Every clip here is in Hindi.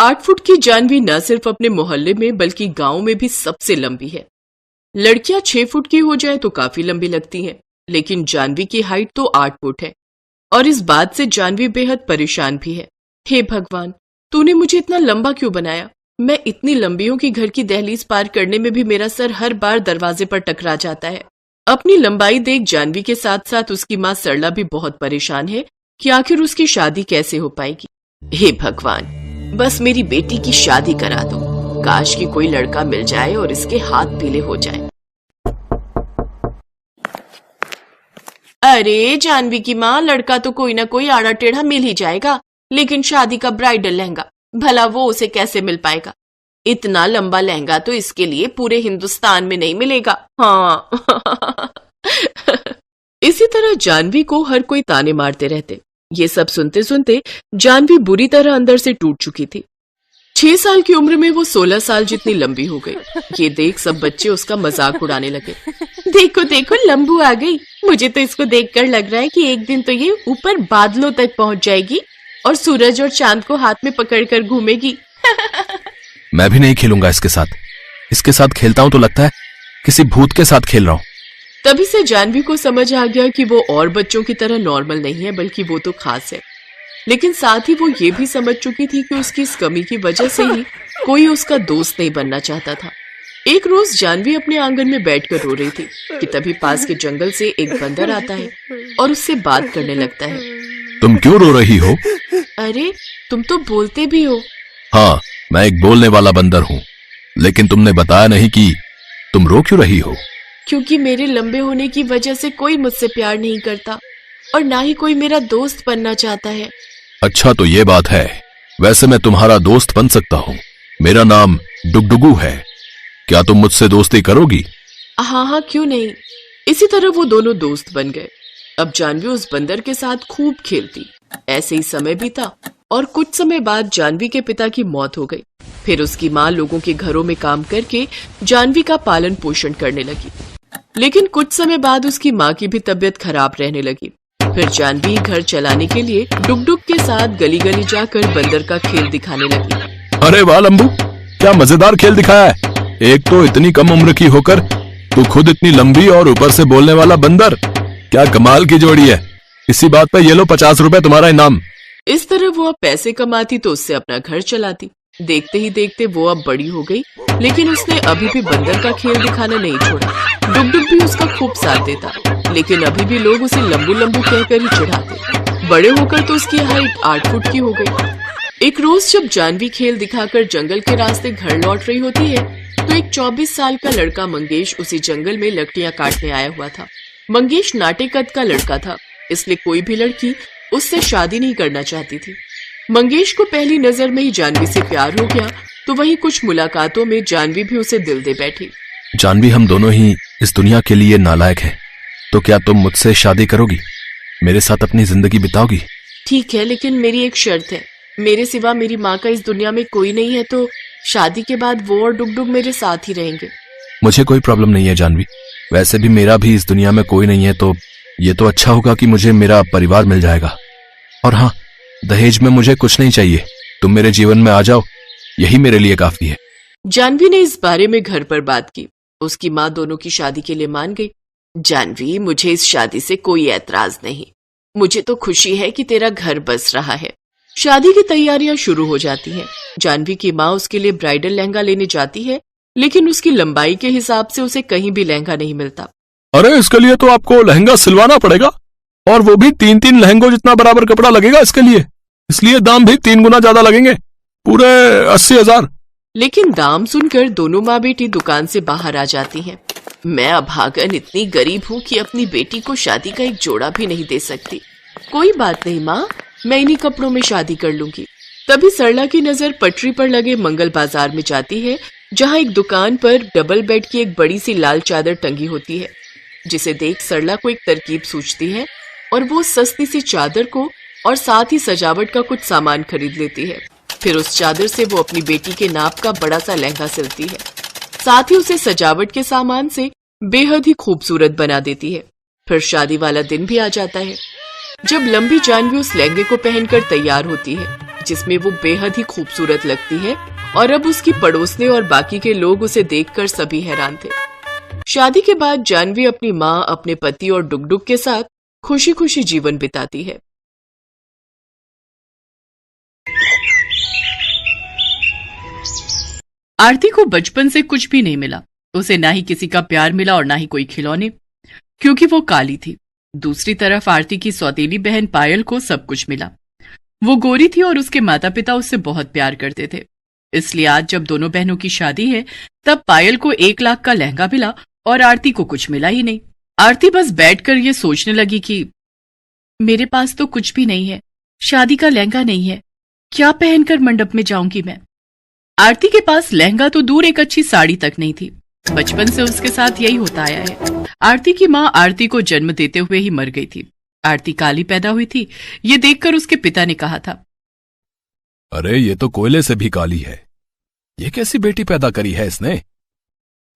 8 फुट की जानवी न सिर्फ अपने मोहल्ले में बल्कि गांव में भी सबसे लंबी है। लड़कियां 6 फुट की हो जाए तो काफी लंबी लगती हैं, लेकिन जानवी की हाइट तो 8 फुट है और इस बात से जानवी बेहद परेशान भी है। हे भगवान, तूने मुझे इतना लंबा क्यों बनाया? मैं इतनी लंबी हूं कि घर की दहलीज पार करने में भी मेरा सर हर बार दरवाजे पर टकरा जाता है। अपनी लंबाई देख जानवी के साथ साथ उसकी माँ सरला भी बहुत परेशान है कि आखिर उसकी शादी कैसे हो पाएगी। हे भगवान, बस मेरी बेटी की शादी करा दो। काश कि कोई लड़का मिल जाए और इसके हाथ पीले हो जाए। अरे जानवी की माँ, लड़का तो कोई ना कोई आड़ा टेढ़ा मिल ही जाएगा, लेकिन शादी का ब्राइडल लहंगा भला वो उसे कैसे मिल पाएगा? इतना लंबा लहंगा तो इसके लिए पूरे हिंदुस्तान में नहीं मिलेगा। हाँ। इसी तरह जानवी को हर कोई ताने मारते रहते। ये सब सुनते सुनते जानवी बुरी तरह अंदर से टूट चुकी थी। 6 साल की उम्र में वो 16 साल जितनी लंबी हो गई। ये देख सब बच्चे उसका मजाक उड़ाने लगे। देखो देखो, लंबू आ गई। मुझे तो इसको देखकर लग रहा है कि एक दिन तो ये ऊपर बादलों तक पहुंच जाएगी और सूरज और चांद को हाथ में पकड़कर घूमेगी। मैं भी नहीं खेलूंगा इसके साथ। इसके साथ खेलता हूं तो लगता है किसी भूत के साथ खेल रहा हूं। तभी से जानवी को समझ आ गया कि वो और बच्चों की तरह नॉर्मल नहीं है, बल्कि वो तो खास है। लेकिन साथ ही वो ये भी समझ चुकी थी कि उसकी इस कमी की वजह से ही कोई उसका दोस्त नहीं बनना चाहता था। एक रोज जानवी अपने आंगन में बैठकर रो रही थी कि तभी पास के जंगल से एक बंदर आता है और उससे बात करने लगता है। तुम क्यों रो रही हो? अरे, तुम तो बोलते भी हो। हाँ, मैं एक बोलने वाला बंदर हूँ, लेकिन तुमने बताया नहीं कि तुम रो क्यों रही हो। क्योंकि मेरे लंबे होने की वजह से कोई मुझसे प्यार नहीं करता और ना ही कोई मेरा दोस्त बनना चाहता है। अच्छा, तो ये बात है। वैसे मैं तुम्हारा दोस्त बन सकता हूँ। मेरा नाम डुगडुगू है। क्या तुम मुझसे दोस्ती करोगी? हाँ हाँ, क्यों नहीं। इसी तरह वो दोनों दोस्त बन गए। अब जानवी उस बंदर के साथ खूब खेलती। ऐसे ही समय बीता और कुछ समय बाद जानवी के पिता की मौत हो गई। फिर उसकी माँ लोगों के घरों में काम करके जानवी का पालन पोषण करने लगी। लेकिन कुछ समय बाद उसकी माँ की भी तबीयत खराब रहने लगी। फिर जानवी घर चलाने के लिए डुगडुग के साथ गली गली जाकर बंदर का खेल दिखाने लगी। अरे वाह लंबू, क्या मजेदार खेल दिखाया है। एक तो इतनी कम उम्र की होकर तू खुद इतनी लंबी और ऊपर से बोलने वाला बंदर। क्या कमाल की जोड़ी है। इसी बात पे ये लो 50 रुपए तुम्हारा इनाम। इस तरह वो अब पैसे कमाती तो उससे अपना घर चलाती। देखते ही देखते वो अब बड़ी हो गई, लेकिन उसने अभी भी बंदर का खेल दिखाना नहीं छोड़ा। डुगडुग भी उसका खूब साथ देता, लेकिन अभी भी लोग उसे लंबू लंबू कहकर ही चिढ़ाते। बड़े होकर तो उसकी हाइट 8 फुट की हो गई। एक रोज जब जानवी खेल दिखाकर जंगल के रास्ते घर लौट रही होती है तो एक 24 साल का लड़का मंगेश उसी जंगल में लकड़ियां काटने आया हुआ था। मंगेश नाटे कद का लड़का था, इसलिए कोई भी लड़की उससे शादी नहीं करना चाहती थी। मंगेश को पहली नजर में ही जानवी से प्यार हो गया, तो वहीं कुछ मुलाकातों में जानवी भी उसे दिल दे बैठी। जानवी, हम दोनों ही इस दुनिया के लिए नालायक हैं, तो क्या तुम मुझसे शादी करोगी? मेरे साथ अपनी जिंदगी बिताओगी? ठीक है, लेकिन मेरी एक शर्त है। मेरे सिवा मेरी माँ का इस दुनिया में कोई नहीं है, तो शादी के बाद वो और डुगडुग मेरे साथ ही रहेंगे। मुझे कोई प्रॉब्लम नहीं है जानवी। वैसे भी मेरा भी इस दुनिया में कोई नहीं है, तो ये तो अच्छा होगा कि मुझे मेरा परिवार मिल जाएगा। और हाँ, दहेज में मुझे कुछ नहीं चाहिए। तुम मेरे जीवन में आ जाओ, यही मेरे लिए काफी है। जानवी ने इस बारे में घर पर बात की। उसकी माँ दोनों की शादी के लिए मान गई। जानवी, मुझे इस शादी से कोई ऐतराज नहीं। मुझे तो खुशी है कि तेरा घर बस रहा है। शादी की तैयारियां शुरू हो जाती हैं। जानवी की माँ उसके लिए ब्राइडल लहंगा लेने जाती है, लेकिन उसकी लंबाई के हिसाब से उसे कहीं भी लहंगा नहीं मिलता। अरे, इसके लिए तो आपको लहंगा सिलवाना पड़ेगा, और वो भी 3-3 लहंगों जितना बराबर कपड़ा लगेगा इसके लिए। इसलिए दाम भी 3 गुना ज्यादा लगेंगे, पूरे 80,000। लेकिन दाम सुनकर दोनों माँ बेटी दुकान से बाहर आ जाती हैं। मैं अभागन इतनी गरीब हूँ कि अपनी बेटी को शादी का एक जोड़ा भी नहीं दे सकती। कोई बात नहीं माँ, मैं इन्हीं कपड़ों में शादी कर लूंगी। तभी सरला की नजर पटरी पर लगे मंगल बाजार में जाती है, जहाँ एक दुकान पर डबल बेड की एक बड़ी सी लाल चादर टंगी होती है, जिसे देख सरला को एक तरकीब सूझती है और वो सस्ती सी चादर को और साथ ही सजावट का कुछ सामान खरीद लेती है। फिर उस चादर से वो अपनी बेटी के नाप का बड़ा सा लहंगा सिलती है, साथ ही उसे सजावट के सामान से बेहद ही खूबसूरत बना देती है। फिर शादी वाला दिन भी आ जाता है, जब लंबी जानवी उस लहंगे को पहनकर तैयार होती है, जिसमें वो बेहद ही खूबसूरत लगती है और अब उसकी पड़ोसने और बाकी के लोग उसे देखकर सभी हैरान थे। शादी के बाद जानवी अपनी माँ, अपने पति और डुगडुग के साथ खुशी खुशी जीवन बिताती है। आरती को बचपन से कुछ भी नहीं मिला। उसे ना ही किसी का प्यार मिला और ना ही कोई खिलौने, क्योंकि वो काली थी। दूसरी तरफ आरती की सौतेली बहन पायल को सब कुछ मिला। वो गोरी थी और उसके माता पिता उससे बहुत प्यार करते थे। इसलिए आज जब दोनों बहनों की शादी है तब पायल को 1 लाख का लहंगा मिला और आरती को कुछ मिला ही नहीं। आरती बस बैठकर ये सोचने लगी कि मेरे पास तो कुछ भी नहीं है, शादी का लहंगा नहीं है, क्या पहनकर मंडप में जाऊंगी मैं। आरती के पास लहंगा तो दूर, एक अच्छी साड़ी तक नहीं थी। बचपन से उसके साथ यही होता आया है। आरती की माँ आरती को जन्म देते हुए ही मर गई थी। आरती काली पैदा हुई थी, ये देखकर उसके पिता ने कहा था, अरे ये तो कोयले से भी काली है, ये कैसी बेटी पैदा करी है इसने।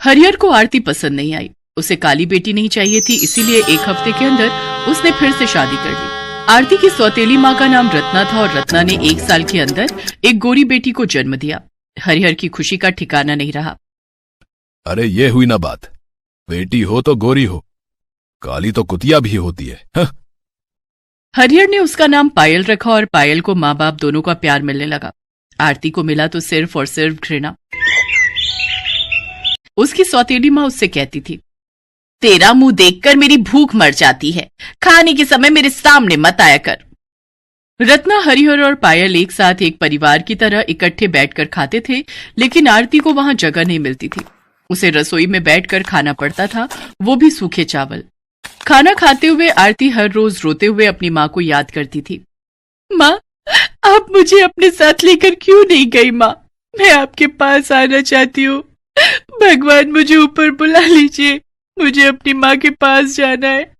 हरिहर को आरती पसंद नहीं आई। उसे काली बेटी नहीं चाहिए थी, इसीलिए 1 हफ्ते के अंदर उसने फिर से शादी कर ली। आरती की सौतेली माँ का नाम रत्ना था और रत्ना ने 1 साल के अंदर एक गोरी बेटी को जन्म दिया। हरिहर की खुशी का ठिकाना नहीं रहा। अरे ये हुई ना बात, बेटी हो तो गोरी हो, काली तो कुतिया भी होती है। हरिहर ने उसका नाम पायल रखा और पायल को माँ बाप दोनों का प्यार मिलने लगा। आरती को मिला तो सिर्फ और सिर्फ घृणा। उसकी सौतेली माँ उससे कहती थी, तेरा मुंह देखकर मेरी भूख मर जाती है, खाने के समय मेरे सामने मत आया कर। रत्ना, हरिहर और पायल एक साथ एक परिवार की तरह इकट्ठे बैठकर खाते थे, लेकिन आरती को वहां जगह नहीं मिलती थी। उसे रसोई में बैठकर खाना पड़ता था, वो भी सूखे चावल। खाना खाते हुए आरती हर रोज रोते हुए अपनी माँ को याद करती थी। माँ, आप मुझे अपने साथ लेकर क्यों नहीं गई? माँ, मैं आपके पास आना चाहती हूँ, भगवान मुझे ऊपर बुला लीजिए, मुझे अपनी माँ के पास जाना है।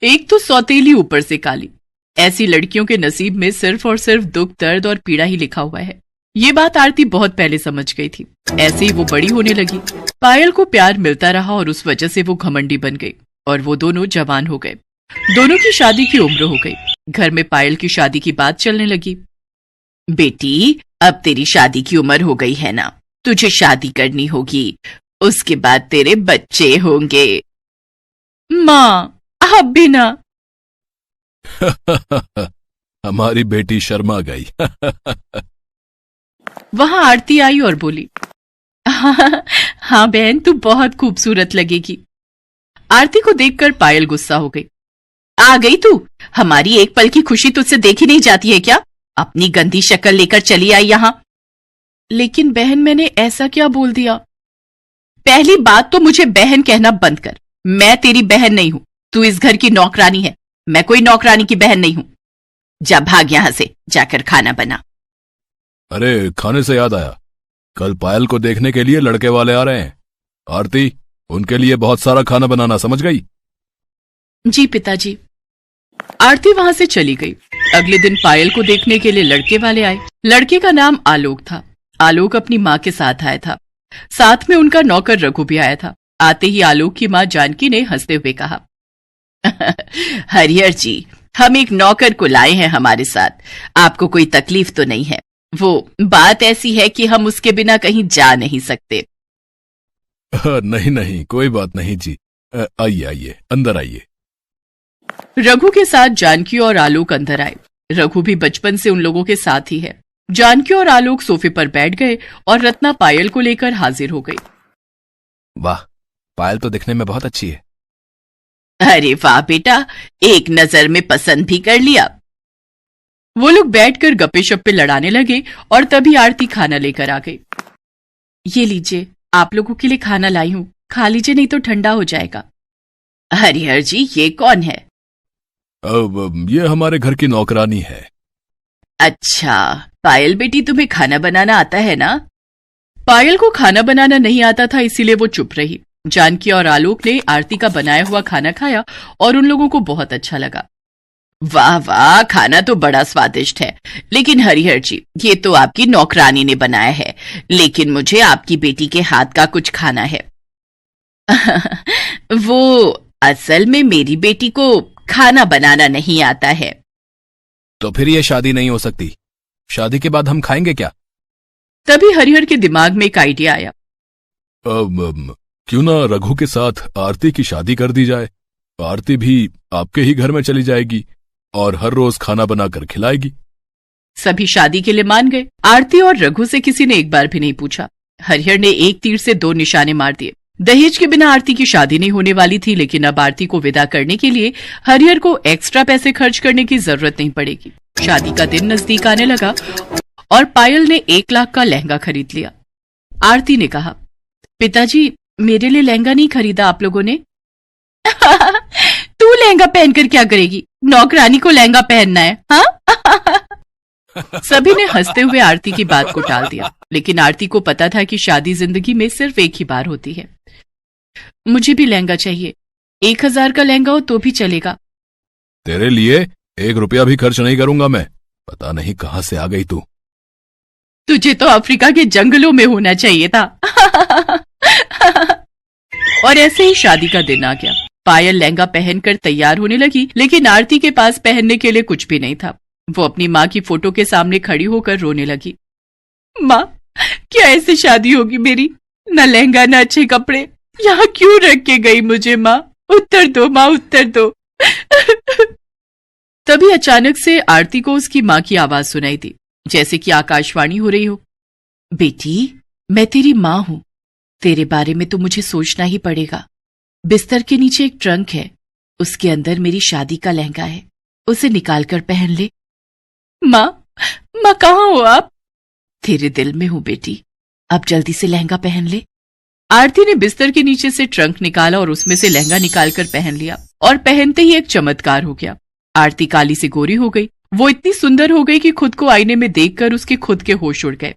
एक तो सौतेली, ऊपर से काली। ऐसी लड़कियों के नसीब में सिर्फ और सिर्फ दुख, दर्द और पीड़ा ही लिखा हुआ है। ये बात आरती बहुत पहले समझ गई थी। ऐसे ही वो बड़ी होने लगी। पायल को प्यार मिलता रहा और उस वजह से वो घमंडी बन गई और वो दोनों जवान हो गए। दोनों की शादी की उम्र हो गई। घर में पायल की शादी की बात चलने लगी। बेटी, अब तेरी शादी की उम्र हो गई है ना, तुझे शादी करनी होगी, उसके बाद तेरे बच्चे होंगे। माँ, अब भी ना। हमारी बेटी शर्मा गई। वहां आरती आई और बोली, हाँ बहन, तू बहुत खूबसूरत लगेगी। आरती को देखकर पायल गुस्सा हो गई। आ गई तू? हमारी एक पल की खुशी तुझसे देखी नहीं जाती है क्या? अपनी गंदी शक्ल लेकर चली आई यहां। लेकिन बहन, मैंने ऐसा क्या बोल दिया? पहली बात तो मुझे बहन कहना बंद कर। मैं तेरी बहन नहीं हूं, तू इस घर की नौकरानी है। मैं कोई नौकरानी की बहन नहीं हूं। जा, भाग यहां से, जाकर खाना बना। अरे, खाने से याद आया, कल पायल को देखने के लिए लड़के वाले आ रहे हैं। आरती, उनके लिए बहुत सारा खाना बनाना, समझ गई? जी पिताजी। आरती वहां से चली गई। अगले दिन पायल को देखने के लिए लड़के वाले आए। लड़के का नाम आलोक था। आलोक अपनी माँ के साथ आया था। साथ में उनका नौकर रघु भी आया था। आते ही आलोक की माँ जानकी ने हंसते हुए कहा, हरिहर जी, हम एक नौकर को लाए हैं हमारे साथ। आपको कोई तकलीफ तो नहीं है? वो बात ऐसी है कि हम उसके बिना कहीं जा नहीं सकते। नहीं नहीं, कोई बात नहीं जी। आइए आइए, अंदर आइए। रघु के साथ जानकी और आलोक अंदर आए। रघु भी बचपन से उन लोगों के साथ ही है। जानकी और आलोक सोफे पर बैठ गए और रत्ना पायल को लेकर हाजिर हो गई। वाह, पायल तो दिखने में बहुत अच्छी है। अरे वाह बेटा, एक नजर में पसंद भी कर लिया। वो लोग बैठकर गप्पे शप्पे लड़ाने लगे और तभी आरती खाना लेकर आ गई। ये लीजिए, आप लोगों के लिए खाना लाई हूं, खा लीजिए, नहीं तो ठंडा हो जाएगा। हरिहर जी, ये कौन है? ये हमारे घर की नौकरानी है। अच्छा, पायल बेटी, तुम्हें खाना बनाना आता है ना? पायल को खाना बनाना नहीं आता था, इसीलिए वो चुप रही। जानकी और आलोक ने आरती का बनाया हुआ खाना खाया और उन लोगों को बहुत अच्छा लगा। वाह वाह, खाना तो बड़ा स्वादिष्ट है, लेकिन हरिहर जी, ये तो आपकी नौकरानी ने बनाया है, लेकिन मुझे आपकी बेटी के हाथ का कुछ खाना है। वो असल में मेरी बेटी को खाना बनाना नहीं आता है। तो फिर ये शादी नहीं हो सकती। शादी के बाद हम खाएंगे क्या? तभी हरिहर के दिमाग में एक आइडिया आया। क्यों ना रघु के साथ आरती की शादी कर दी जाए। आरती भी आपके ही घर में चली जाएगी और हर रोज खाना बनाकर खिलाएगी। सभी शादी के लिए मान गए। आरती और रघु से किसी ने एक बार भी नहीं पूछा। हरिहर ने एक तीर से 2 निशाने मार दिए। दहेज के बिना आरती की शादी नहीं होने वाली थी, लेकिन अब आरती को विदा करने के लिए हरिहर को एक्स्ट्रा पैसे खर्च करने की जरूरत नहीं पड़ेगी। शादी का दिन नजदीक आने लगा और पायल ने 1 लाख का लहंगा खरीद लिया। आरती ने कहा, पिताजी मेरे लिए लहंगा नहीं खरीदा आप लोगों ने? तू लहंगा पहनकर क्या करेगी? नौकरानी को लहंगा पहनना है, हाँ? सभी ने हंसते हुए आरती की बात को टाल दिया, लेकिन आरती को पता था कि शादी जिंदगी में सिर्फ एक ही बार होती है। मुझे भी लहंगा चाहिए। 1000 का लहंगा हो तो भी चलेगा। तेरे लिए 1 रुपया भी खर्च नहीं करूंगा मैं। पता नहीं कहां से आ गई तू। तुझे तो अफ्रीका के जंगलों में होना चाहिए था। और ऐसे ही शादी का दिन आ गया। पायल लहंगा पहनकर तैयार होने लगी, लेकिन आरती के पास पहनने के लिए कुछ भी नहीं था। वो अपनी माँ की फोटो के सामने खड़ी होकर रोने लगी। माँ, क्या ऐसी शादी होगी मेरी? न लहंगा न अच्छे कपड़े। यहाँ क्यों रख के गई मुझे माँ? उत्तर दो माँ, उत्तर दो। तभी अचानक से आरती को उसकी माँ की आवाज सुनाई दी, जैसे कि आकाशवाणी हो रही हो। बेटी, मैं तेरी माँ हूं। तेरे बारे में तो मुझे सोचना ही पड़ेगा। बिस्तर के नीचे एक ट्रंक है, उसके अंदर मेरी शादी का लहंगा है। उसे निकाल कर पहन ले। माँ कहाँ हो आप? तेरे दिल में हूं बेटी। अब जल्दी से लहंगा पहन ले। आरती ने बिस्तर के नीचे से ट्रंक निकाला और उसमें से लहंगा निकालकर पहन लिया, और पहनते ही एक चमत्कार हो गया। आरती काली से गोरी हो गई। वो इतनी सुंदर हो गई कि खुद को आईने में देखकर उसके खुद के होश उड़ गए।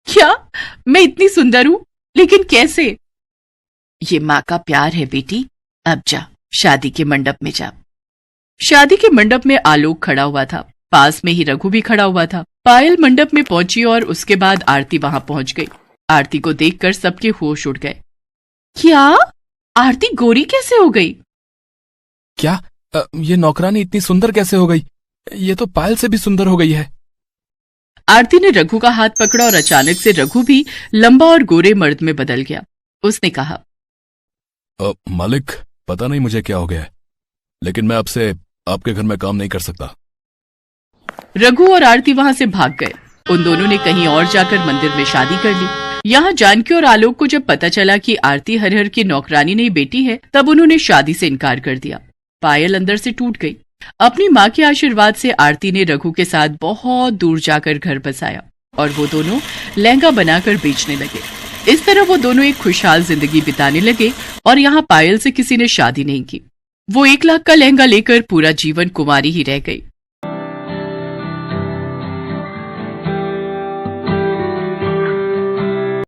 क्या मैं इतनी सुंदर हूं? लेकिन कैसे? ये माँ का प्यार है बेटी। अब जा, शादी के मंडप में जा। शादी के मंडप में आलोक खड़ा हुआ था। पास में ही रघु भी खड़ा हुआ था। पायल मंडप में पहुंची और उसके बाद आरती वहां पहुंच गई। आरती को देखकर सबके होश उड़ गए। क्या? आरती गोरी कैसे हो गई? क्या? ये नौकरानी इतनी सुंदर कैसे हो गई? ये तो पायल से भी सुंदर हो गई है। आरती ने रघु का हाथ पकड़ा और अचानक से रघु भी लंबा और गोरे मर्द में बदल गया। उसने कहा, मालिक, पता नहीं मुझे क्या हो गया है, लेकिन मैं आपसे आपके घर में काम नहीं कर सकता। रघु और आरती वहां से भाग गए। उन दोनों ने कहीं और जाकर मंदिर में शादी कर ली। यहाँ जानकी और आलोक को जब पता चला कि आरती हरिहर की नौकरानी नहीं बेटी है, तब उन्होंने शादी से इनकार कर दिया। पायल अंदर से टूट गई। अपनी माँ के आशीर्वाद से आरती ने रघु के साथ बहुत दूर जाकर घर बसाया और वो दोनों लहंगा बनाकर बेचने लगे। इस तरह वो दोनों एक खुशहाल जिंदगी बिताने लगे और यहाँ पायल से किसी ने शादी नहीं की। वो 1 लाख का लहंगा लेकर पूरा जीवन कुंवारी ही रह गई।